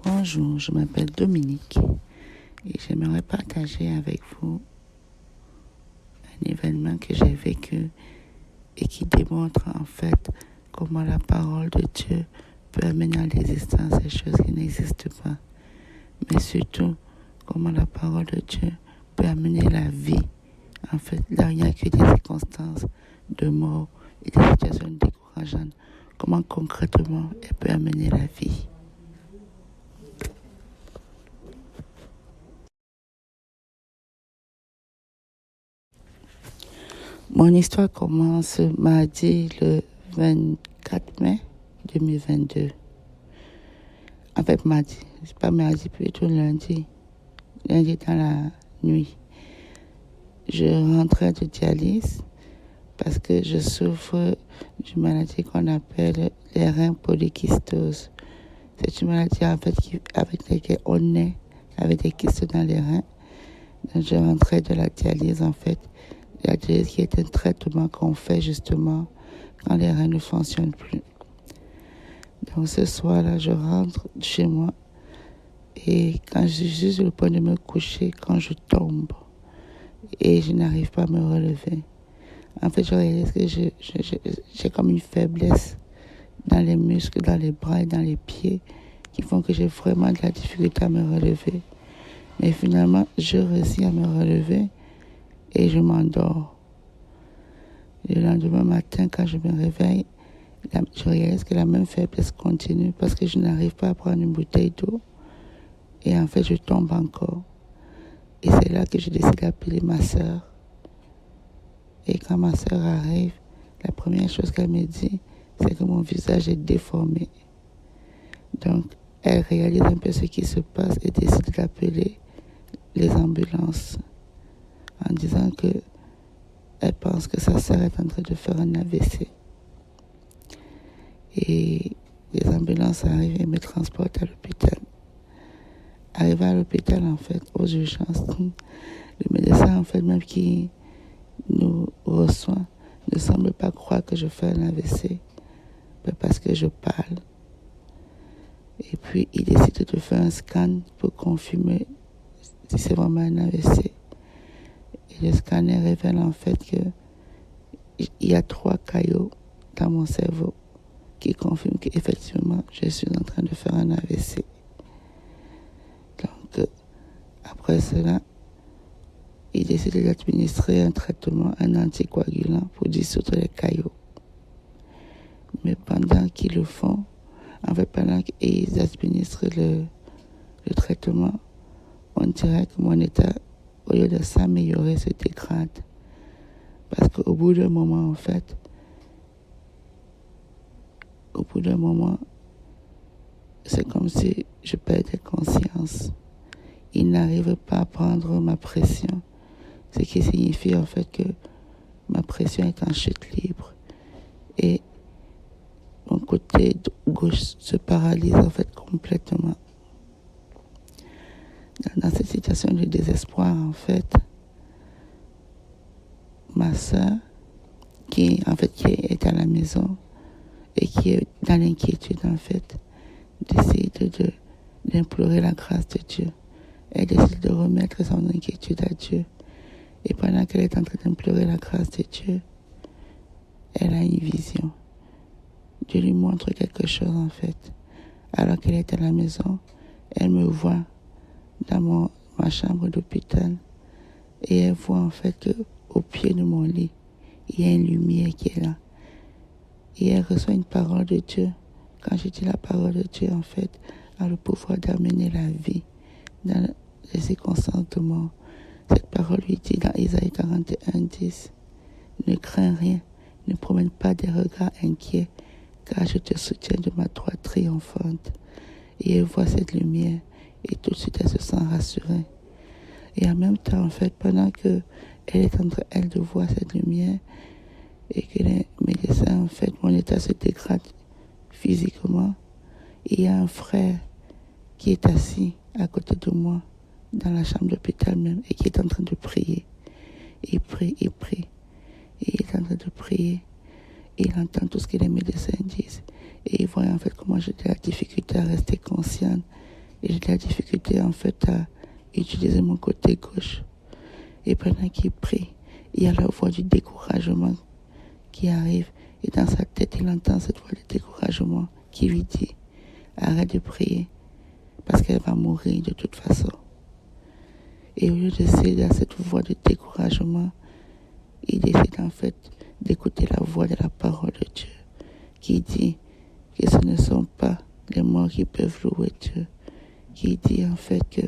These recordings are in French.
Bonjour, je m'appelle Dominique et j'aimerais partager avec vous un événement que j'ai vécu et qui démontre en fait comment la parole de Dieu peut amener à l'existence des choses qui n'existent pas, mais surtout comment la parole de Dieu peut amener la vie. En fait, là, il n'y a que des circonstances de mort et des situations décourageantes. Comment concrètement elle peut amener la vie. Mon histoire commence mardi le 24 mai 2022. En fait, mardi, c'est pas mardi, plutôt lundi. Lundi dans la nuit. Je rentrais de dialyse parce que je souffre d'une maladie qu'on appelle les reins polykystoses. C'est une maladie en fait avec laquelle on naît avec des kystes dans les reins. Donc, je rentrais de la dialyse en fait. La dialyse qui est un traitement qu'on fait justement quand les reins ne fonctionnent plus. Donc ce soir-là, je rentre chez moi et quand je suis juste au point de me coucher, quand je tombe et je n'arrive pas à me relever. En fait, je réalise que j'ai comme une faiblesse dans les muscles, dans les bras et dans les pieds qui font que j'ai vraiment de la difficulté à me relever. Mais finalement, je réussis à me relever et je m'endors. Le lendemain matin, quand je me réveille, je réalise que la même faiblesse continue parce que je n'arrive pas à prendre une bouteille d'eau. Et en fait, je tombe encore. Et c'est là que je décide d'appeler ma sœur. Et quand ma sœur arrive, la première chose qu'elle me dit, c'est que mon visage est déformé. Donc, elle réalise un peu ce qui se passe et décide d'appeler les ambulances en disant que elle pense que sa sœur est en train de faire un AVC. Et les ambulances arrivent et me transportent à l'hôpital. Arrivé à l'hôpital, en fait, aux urgences, le médecin, en fait, même qui nous reçoit, ne semble pas croire que je fais un AVC, parce que je parle. Et puis, il décide de faire un scan pour confirmer si c'est vraiment un AVC. Et le scanner révèle en fait qu'il y a 3 caillots dans mon cerveau qui confirment qu'effectivement, je suis en train de faire un AVC. Donc, après cela, il décide d'administrer un traitement, un anticoagulant pour dissoudre les caillots. Mais pendant qu'ils le font, en fait, pendant qu'ils administrent le traitement, on dirait que mon état, au lieu de s'améliorer, se dégrade. Parce qu'au bout d'un moment, en fait, c'est comme si je perdais conscience. Il n'arrive pas à prendre ma pression, ce qui signifie en fait que ma pression est en chute libre. Et mon côté gauche se paralyse en fait complètement. Dans cette situation de désespoir, en fait, ma soeur, qui est à la maison et qui est dans l'inquiétude, en fait, décide d'implorer la grâce de Dieu. Elle décide de remettre son inquiétude à Dieu. Et pendant qu'elle est en train d'implorer la grâce de Dieu, elle a une vision. Dieu lui montre quelque chose, en fait. Alors qu'elle est à la maison, elle me voit dans ma chambre d'hôpital et elle voit en fait qu'au pied de mon lit, il y a une lumière qui est là. Et elle reçoit une parole de Dieu. Quand je dis la parole de Dieu, en fait, a le pouvoir d'amener la vie dans les circonstances de mort. Cette parole lui dit dans Isaïe 41:10, ne crains rien, ne promène pas des regards inquiets, car je te soutiens de ma droite triomphante. Et elle voit cette lumière et tout de suite elle se sent rassurée. Et en même temps, en fait, pendant que elle est en train, elle, de voir cette lumière et que les médecins, en fait, mon état se dégrade physiquement, il y a un frère qui est assis à côté de moi dans la chambre d'hôpital même et qui est en train de prier. Il prie. Et il est en train de prier. Il entend tout ce que les médecins disent. Et il voit en fait comment j'ai de la difficulté à rester consciente. Et j'ai de la difficulté, en fait, à utiliser mon côté gauche. Et pendant qu'il prie, il y a la voix du découragement qui arrive. Et dans sa tête, il entend cette voix de découragement qui lui dit, arrête de prier, parce qu'elle va mourir de toute façon. Et au lieu de céder à cette voix de découragement, il décide en fait d'écouter la voix de la parole de Dieu, qui dit que ce ne sont pas les morts qui peuvent louer Dieu, qui dit en fait que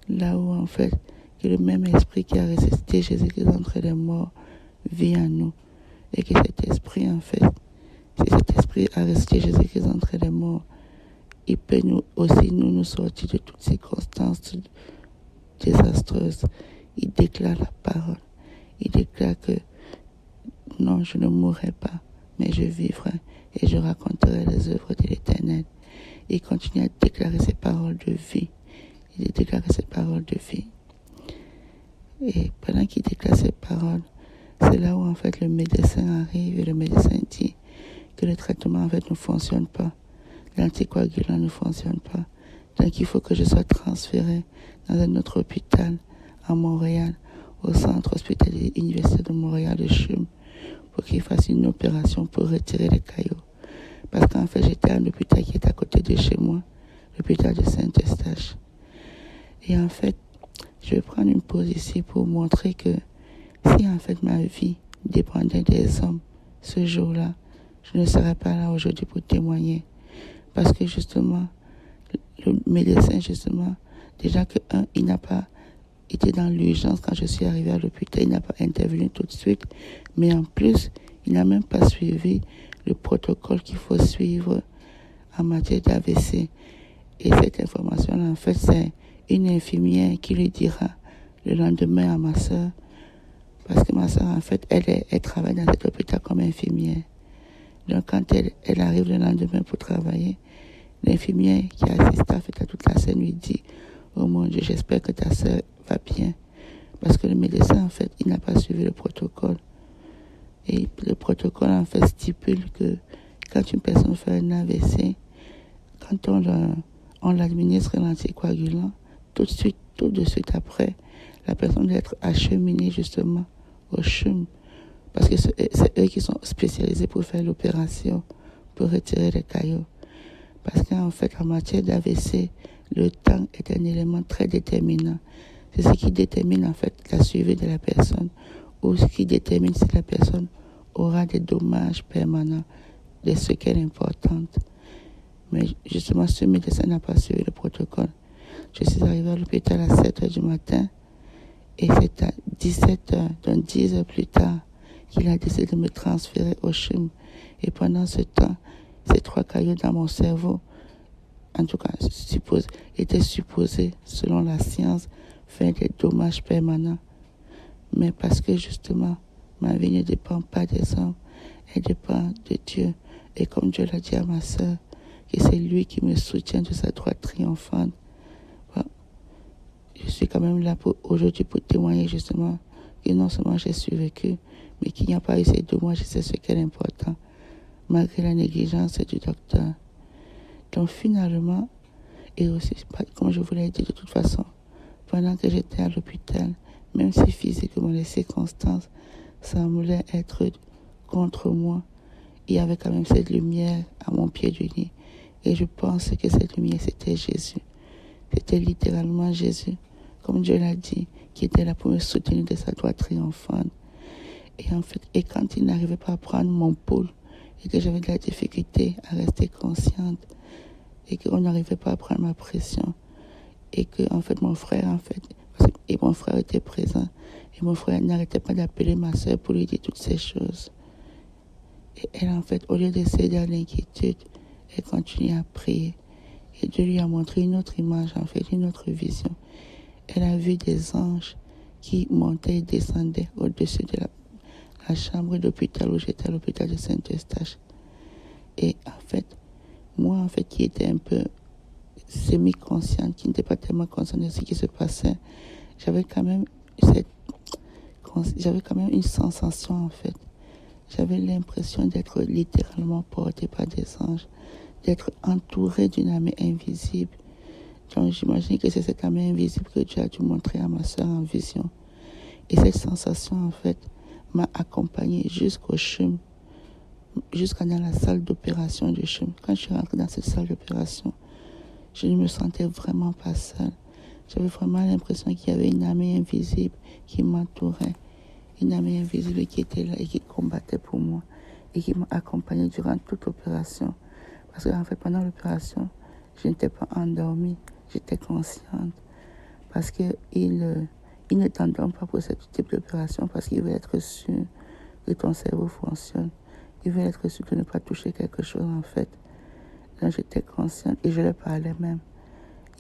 là où en fait que le même esprit qui a ressuscité Jésus-Christ entre les morts vit en nous, et que cet esprit en fait, si cet esprit a ressuscité Jésus-Christ entre les morts, il peut nous sortir de toutes circonstances désastreuses. Il déclare la parole. Il déclare que non, je ne mourrai pas, mais je vivrai et je raconterai les œuvres de l'Éternel. Il continue à déclarer ses paroles de vie. Il déclare ses paroles de vie. Et pendant qu'il déclare ses paroles, c'est là où en fait le médecin arrive et le médecin dit que le traitement en fait ne fonctionne pas. L'anticoagulant ne fonctionne pas. Donc il faut que je sois transféré dans un autre hôpital à Montréal, au centre hospitalier universitaire de Montréal de CHUM, pour qu'il fasse une opération pour retirer les caillots. Parce qu'en fait j'étais à un hôpital qui est à côté de chez moi, l'hôpital de Saint-Eustache. Et en fait, je vais prendre une pause ici pour montrer que si en fait ma vie dépendait des hommes ce jour-là, je ne serais pas là aujourd'hui pour témoigner. Parce que justement, le médecin, justement, déjà que il n'a pas été dans l'urgence quand je suis arrivée à l'hôpital, il n'a pas intervenu tout de suite, mais en plus, il n'a même pas suivi le protocole qu'il faut suivre en matière d'AVC. Et cette information-là, en fait, c'est une infirmière qui lui dira le lendemain à ma soeur, parce que ma soeur, en fait, elle travaille dans cet hôpital comme infirmière. Donc, quand elle arrive le lendemain pour travailler, l'infirmière qui assiste en fait à toute la scène lui dit « Oh mon Dieu, j'espère que ta soeur va bien. » Parce que le médecin, en fait, il n'a pas suivi le protocole. Et le protocole, en fait, stipule que quand une personne fait un AVC, quand on l'administre l'anticoagulant, tout de suite après, la personne doit être acheminée justement au CHUM. Parce que c'est eux qui sont spécialisés pour faire l'opération, pour retirer les caillots. Parce qu'en fait, en matière d'AVC, le temps est un élément très déterminant. C'est ce qui détermine en fait la suivi de la personne, ou ce qui détermine si la personne aura des dommages permanents, des séquelles importantes. Mais justement, ce médecin n'a pas suivi le protocole. Je suis arrivée à l'hôpital à 7h du matin, et c'est à 17h, donc 10 heures plus tard, qu'il a décidé de me transférer au CHUM. Et pendant ce temps, ces 3 caillots dans mon cerveau, en tout cas, étaient supposés, selon la science, faire des dommages permanents. Mais parce que justement, ma vie ne dépend pas des hommes, elle dépend de Dieu. Et comme Dieu l'a dit à ma sœur, que c'est lui qui me soutient de sa droite triomphante. Bon, je suis quand même là aujourd'hui pour témoigner justement que non seulement j'ai survécu, mais qu'il n'y a pas eu ces dommages, c'est ce qui est important, malgré la négligence du docteur. Donc finalement, et aussi, comme je vous l'ai dit de toute façon, pendant que j'étais à l'hôpital, même si physiquement les circonstances semblaient être contre moi, il y avait quand même cette lumière à mon pied du lit. Et je pense que cette lumière, c'était Jésus. C'était littéralement Jésus, comme Dieu l'a dit, qui était là pour me soutenir de sa droite triomphante. Et en fait, et quand il n'arrivait pas à prendre mon pouls, et que j'avais de la difficulté à rester consciente, et qu'on n'arrivait pas à prendre ma pression, et que en fait mon frère, et mon frère était présent, et mon frère n'arrêtait pas d'appeler ma soeur pour lui dire toutes ces choses. Et elle, en fait, au lieu de céder à l'inquiétude, elle continuait à prier. Et Dieu lui a montré une autre image, en fait, une autre vision. Elle a vu des anges qui montaient et descendaient au-dessus de la chambre d'hôpital où j'étais, à l'hôpital de Saint-Eustache. Et en fait, moi, en fait, qui était un peu semi-consciente, qui n'était pas tellement consciente de ce qui se passait, j'avais quand même une sensation, en fait. J'avais l'impression d'être littéralement portée par des anges, d'être entourée d'une armée invisible. Donc j'imagine que c'est cette amie invisible que Dieu a dû montrer à ma soeur en vision. Et cette sensation, en fait, m'a accompagnée jusqu'au CHUM, jusqu'à dans la salle d'opération du CHUM. Quand je suis rentrée dans cette salle d'opération, je ne me sentais vraiment pas seule. J'avais vraiment l'impression qu'il y avait une amie invisible qui m'entourait. Une amie invisible qui était là et qui combattait pour moi. Et qui m'a accompagnée durant toute l'opération. Parce qu'en fait, pendant l'opération, je n'étais pas endormie. J'étais consciente. Parce qu'il ne t'endorme pas pour ce type d'opération parce qu'il veut être sûr que ton cerveau fonctionne. Il veut être sûr de ne pas toucher quelque chose, en fait. Donc, j'étais consciente et je leur parlais même.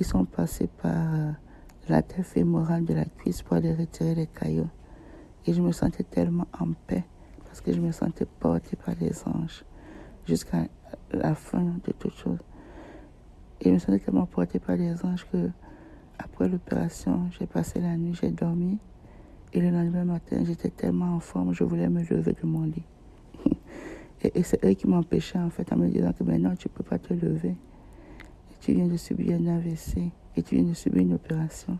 Ils sont passés par la tête fémorale de la cuisse pour aller retirer les caillots. Et je me sentais tellement en paix parce que je me sentais portée par les anges jusqu'à la fin de toute chose. Et je me sentais tellement portée par les anges que après l'opération, j'ai passé la nuit, j'ai dormi. Et le lendemain matin, j'étais tellement en forme, je voulais me lever de mon lit. Et c'est eux qui m'empêchaient en fait en me disant que maintenant tu ne peux pas te lever. Et tu viens de subir un AVC et tu viens de subir une opération.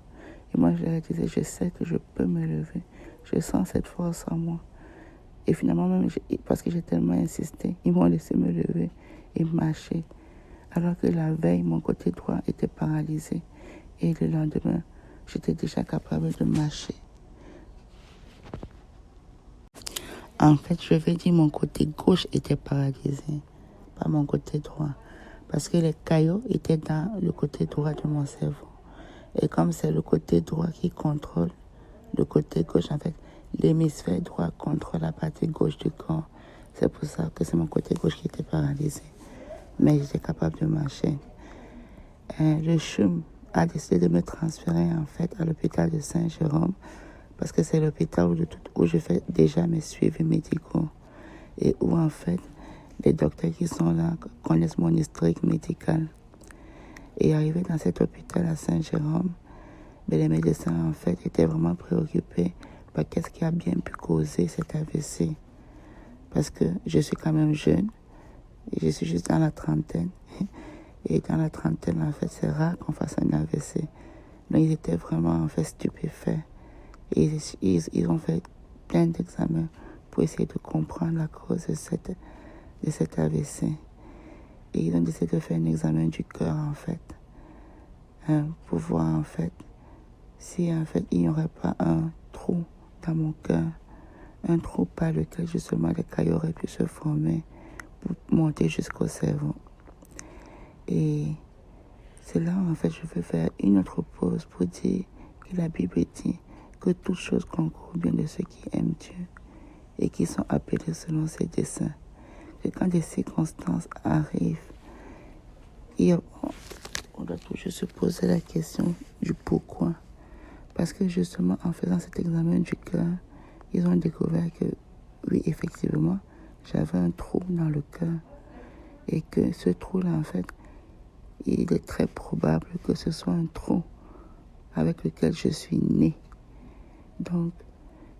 Et moi je leur disais, je sais que je peux me lever. Je sens cette force en moi. Et finalement, même parce que j'ai tellement insisté, ils m'ont laissé me lever et marcher. Alors que la veille, mon côté droit était paralysé. Et le lendemain, j'étais déjà capable de marcher. En fait, je vais dire mon côté gauche était paralysé, pas mon côté droit. Parce que les caillots étaient dans le côté droit de mon cerveau. Et comme c'est le côté droit qui contrôle le côté gauche, en fait, l'hémisphère droit contrôle la partie gauche du corps. C'est pour ça que c'est mon côté gauche qui était paralysé. Mais j'étais capable de marcher. Le CHUM a décidé de me transférer en fait à l'hôpital de Saint-Jérôme parce que c'est l'hôpital où je fais déjà mes suivis médicaux et où en fait les docteurs qui sont là connaissent mon historique médical. Et arrivé dans cet hôpital à Saint-Jérôme, les médecins en fait étaient vraiment préoccupés par qu'est-ce qui a bien pu causer cet AVC. Parce que je suis quand même jeune, et je suis juste dans la trentaine. Et dans la trentaine, en fait, c'est rare qu'on fasse un AVC. Donc, ils étaient vraiment, en fait, stupéfaits. Et ils ont fait plein d'examens pour essayer de comprendre la cause de cet AVC. Et ils ont décidé de faire un examen du cœur, en fait, pour voir, en fait, si, en fait, il n'y aurait pas un trou dans mon cœur, un trou par lequel, justement, les caillots auraient pu se former pour monter jusqu'au cerveau. Et c'est là, en fait, je veux faire une autre pause pour dire que la Bible dit que toute chose concourt bien de ceux qui aiment Dieu et qui sont appelés selon ses desseins. Que quand des circonstances arrivent, on doit toujours se poser la question du pourquoi. Parce que justement, en faisant cet examen du cœur, ils ont découvert que, oui, effectivement, j'avais un trou dans le cœur. Et que ce trou-là, en fait, il est très probable que ce soit un trou avec lequel je suis née. Donc,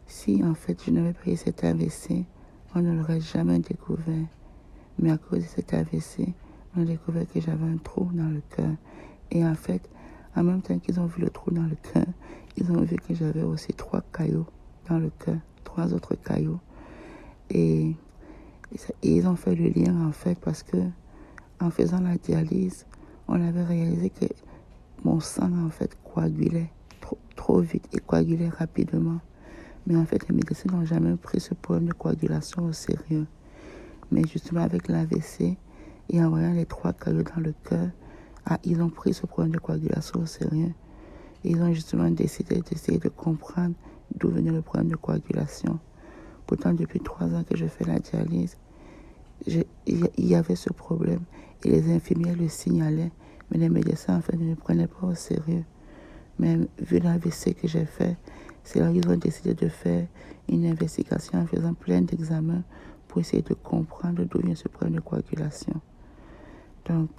si en fait je n'avais pas eu cet AVC, on ne l'aurait jamais découvert. Mais à cause de cet AVC, on a découvert que j'avais un trou dans le cœur. Et en fait, en même temps qu'ils ont vu le trou dans le cœur, ils ont vu que j'avais aussi 3 caillots dans le cœur, 3 autres caillots. Et ils ont fait le lien en fait parce que en faisant la dialyse, on avait réalisé que mon sang en fait coagulait trop vite et coagulait rapidement. Mais en fait, les médecins n'ont jamais pris ce problème de coagulation au sérieux. Mais justement avec l'AVC et en voyant les 3 caillots dans le cœur, ils ont pris ce problème de coagulation au sérieux. Et ils ont justement décidé d'essayer de comprendre d'où venait le problème de coagulation. Pourtant, depuis 3 ans que je fais la dialyse, il y avait ce problème et les infirmières le signalaient, mais les médecins en fait ne le prenaient pas au sérieux. Mais vu l'AVC que j'ai fait, c'est là qu'ils ont décidé de faire une investigation en faisant plein d'examens pour essayer de comprendre d'où vient ce problème de coagulation. Donc,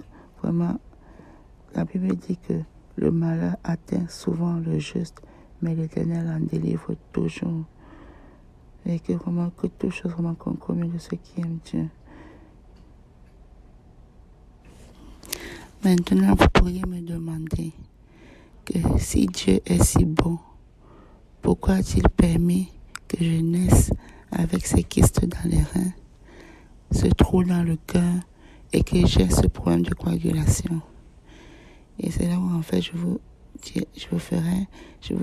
vraiment, la Bible dit que le malheur atteint souvent le juste, mais l'Éternel en délivre toujours. Et que vraiment, que toute chose vraiment concourt de ceux qui aiment Dieu. Maintenant, vous pourriez me demander que si Dieu est si bon, pourquoi a-t-il permis que je naisse avec ces kystes dans les reins, ce trou dans le cœur et que j'ai ce problème de coagulation? Et c'est là où en fait je vous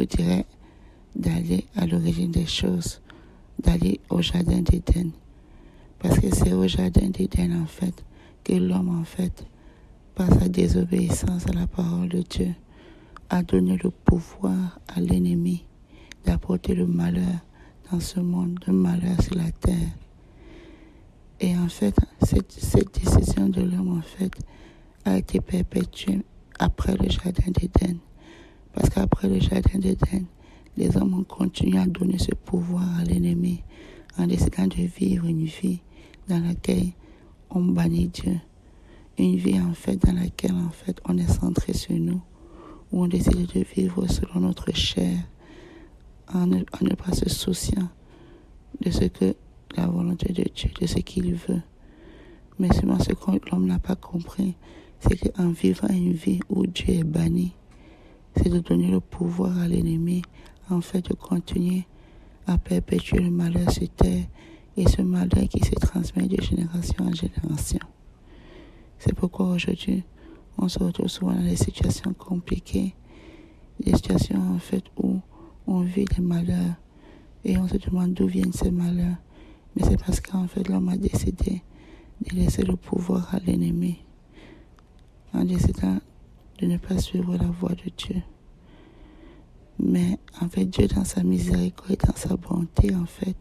dirais d'aller à l'origine des choses, d'aller au jardin d'Éden. Parce que c'est au jardin d'Éden en fait que l'homme en fait, par sa désobéissance à la parole de Dieu, a donné le pouvoir à l'ennemi d'apporter le malheur dans ce monde, le malheur sur la terre. Et en fait, cette décision de l'homme en fait a été perpétuée après le jardin d'Éden. Parce qu'après le jardin d'Éden, les hommes ont continué à donner ce pouvoir à l'ennemi en décidant de vivre une vie dans laquelle on bannit Dieu. Une vie en fait dans laquelle en fait on est centré sur nous, où on décide de vivre selon notre chair, en ne pas se souciant de ce que la volonté de Dieu, de ce qu'il veut. Mais seulement ce que l'homme n'a pas compris, c'est qu'en vivant une vie où Dieu est banni, c'est de donner le pouvoir à l'ennemi, en fait, de continuer à perpétuer le malheur sur terre et ce malheur qui se transmet de génération en génération. C'est pourquoi aujourd'hui, on se retrouve souvent dans des situations compliquées, des situations en fait où on vit des malheurs et on se demande d'où viennent ces malheurs. Mais c'est parce qu'en fait, l'homme a décidé de laisser le pouvoir à l'ennemi en décidant de ne pas suivre la voie de Dieu. Mais en fait, Dieu, dans sa miséricorde et dans sa bonté, en fait,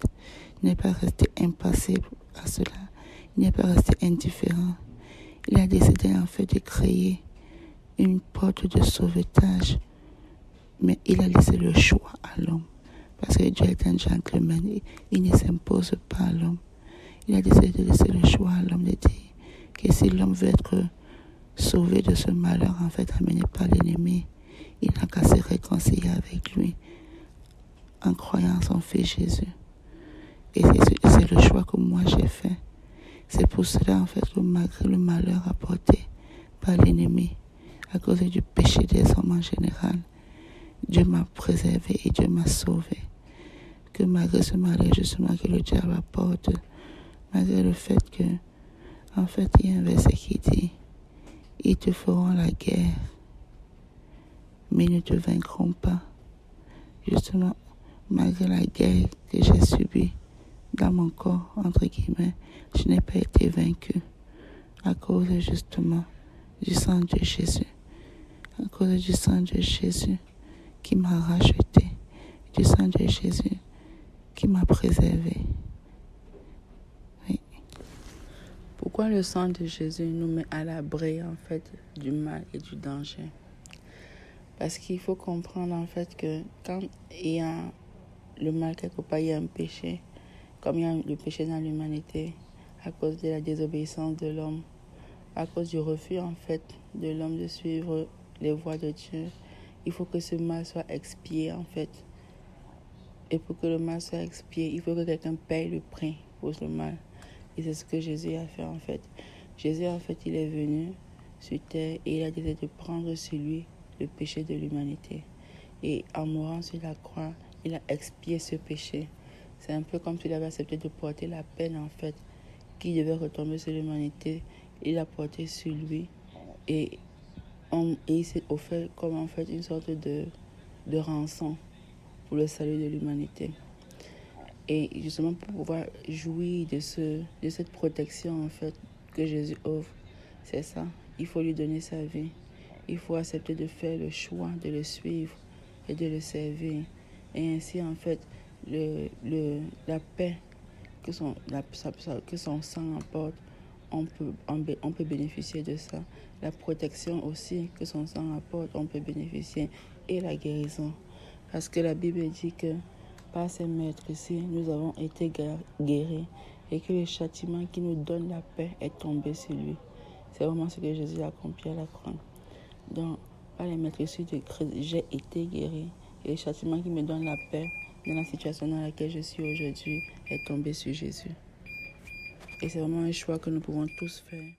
n'est pas resté impassible à cela. Il n'est pas resté indifférent. Il a décidé en fait de créer une porte de sauvetage. Mais il a laissé le choix à l'homme. Parce que Dieu est un gentleman. Il ne s'impose pas à l'homme. Il a décidé de laisser le choix à l'homme de dire que si l'homme veut être sauvé de ce malheur, en fait, amené par l'ennemi, il n'a qu'à se réconcilier avec lui en croyant en son Fils Jésus. Et c'est le choix que moi j'ai fait. C'est pour cela, en fait, que malgré le malheur apporté par l'ennemi, à cause du péché des hommes en général, Dieu m'a préservé et Dieu m'a sauvé. Que malgré ce malheur, justement, que le diable apporte, malgré le fait que, en fait, il y a un verset qui dit, ils te feront la guerre, mais ils ne te vaincront pas. Justement, malgré la guerre que j'ai subie dans mon corps, entre guillemets, je n'ai pas été vaincu à cause justement du sang de Jésus. À cause du sang de Jésus qui m'a racheté, du sang de Jésus qui m'a préservé. Oui. Pourquoi le sang de Jésus nous met à l'abri en fait du mal et du danger? Parce qu'il faut comprendre en fait que quand il y a le mal quelque part, il y a un péché, comme il y a le péché dans l'humanité, à cause de la désobéissance de l'homme, à cause du refus en fait de l'homme de suivre les voies de Dieu. Il faut que ce mal soit expié en fait. Et pour que le mal soit expié, il faut que quelqu'un paye le prix pour ce mal. Et c'est ce que Jésus a fait en fait. Jésus en fait, il est venu sur terre et il a décidé de prendre sur lui le péché de l'humanité. Et en mourant sur la croix, il a expié ce péché. C'est un peu comme s'il avait accepté de porter la peine en fait qui devait retomber sur l'humanité. Il l'a porté sur lui et il s'est offert comme en fait une sorte de rançon pour le salut de l'humanité. Et justement pour pouvoir jouir de cette protection en fait que Jésus offre, c'est ça. Il faut lui donner sa vie. Il faut accepter de faire le choix de le suivre et de le servir. Et ainsi en fait la paix que son sang apporte, on peut bénéficier de ça. La protection aussi que son sang apporte, on peut bénéficier. Et la guérison. Parce que la Bible dit que par ces maîtres-ci, nous avons été guéris et que le châtiment qui nous donne la paix est tombé sur lui. C'est vraiment ce que Jésus a accompli à la croix. Donc, par les maîtres-ci de Christ, j'ai été guéri et le châtiment qui me donne la paix dans la situation dans laquelle je suis aujourd'hui est tombé sur Jésus. Et c'est vraiment un choix que nous pouvons tous faire.